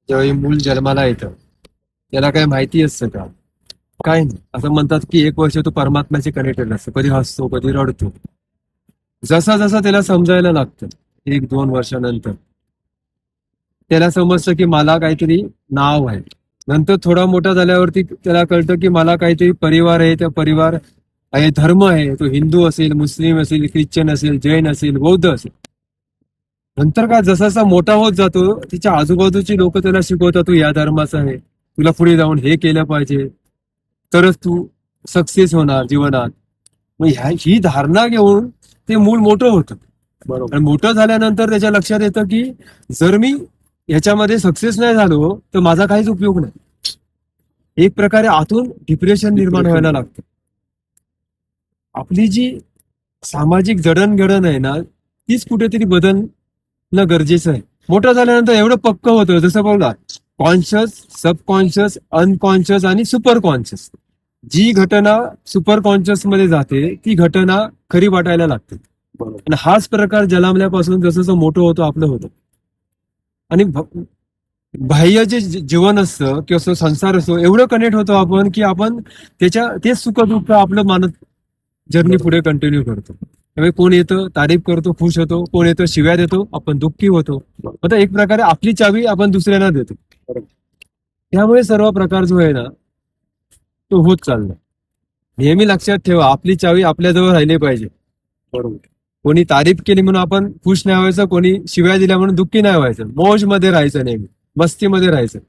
ज्यावेळी मूल जन्माला येतं त्याला काय माहिती असतं का? काय नाही. असं म्हणतात की 1 वर्ष तो परमात्म्याशी कनेक्टेड असतो. कधी हसतो, कधी रडतो. जसा जसा त्याला समजायला लागतं 1-2 वर्षानंतर त्याला समजतं की मला काहीतरी नाव आहे. नंतर थोडा मोठा झाल्यावरती त्याला कळतं की मला काहीतरी परिवार आहे. त्या परिवार आहे, धर्म आहे. तो हिंदू असेल, मुस्लिम असेल, ख्रिश्चन असेल, जैन असेल, बौद्ध असेल. नंतर काय जसा जसा मोठा होत जातो तिच्या आजूबाजूची लोक त्याला शिकवतात तू या धर्माचा आहे, तुला पुढे जाऊन हे केलं पाहिजे, तरच तू सक्सेस होणार जीवनात. मग ही धारणा घेऊन ते मूल मोठं होतं. बरोबर. आणि मोठं झाल्यानंतर त्याच्या लक्षात येतं की जर मी ह्याच्यामध्ये सक्सेस नाही झालो तर माझा काहीच उपयोग नाही. एक प्रकारे आतून डिप्रेशन निर्माण व्हायला लागतं. आपली जी सामाजिक जडणघडण आहे ना तीच कुठेतरी बदलणं गरजेचं आहे. मोठं झाल्यानंतर एवढं पक्क होतं जसं बोला कॉन्शियस, सबकॉन्शियस, अनकॉन्शियस आणि सुपर कॉन्शियस. जी घटना सुपर कॉन्शियस मध्ये जाते ती घटना खरी वाटायला लागते. बरोबर. आणि हाच प्रकार जन्मल्यापासून जसं जसं मोठं होतं आपलं होतं. आणि बाह्य जे जीवन असतं किंवा संसार असतो एवढं कनेक्ट होतो आपण की आपण तेच सुख दुःख आपलं मानत जर्नी पुढे कंटिन्यू करतो. त्यामुळे कोण येतं तारीफ करतो, खुश होतो, कोण येतं शिव्या देतो, आपण दुःखी होतो. आता एक प्रकारे आपली चावी आपण दुसऱ्यांना देतो. त्यामुळे सर्व प्रकार जो आहे ना तो होत चालला. नेहमी लक्षात ठेवा आपली चावी आपल्याजवळ राहिली पाहिजे. बरोबर. कोणी तारीफ केली म्हणून आपण खुश नाही व्हायचं, कोणी शिव्या दिल्या म्हणून दुःखी नाही व्हायचं. मौज मध्ये राहायचं, नेहमी मस्तीमध्ये राहायचं.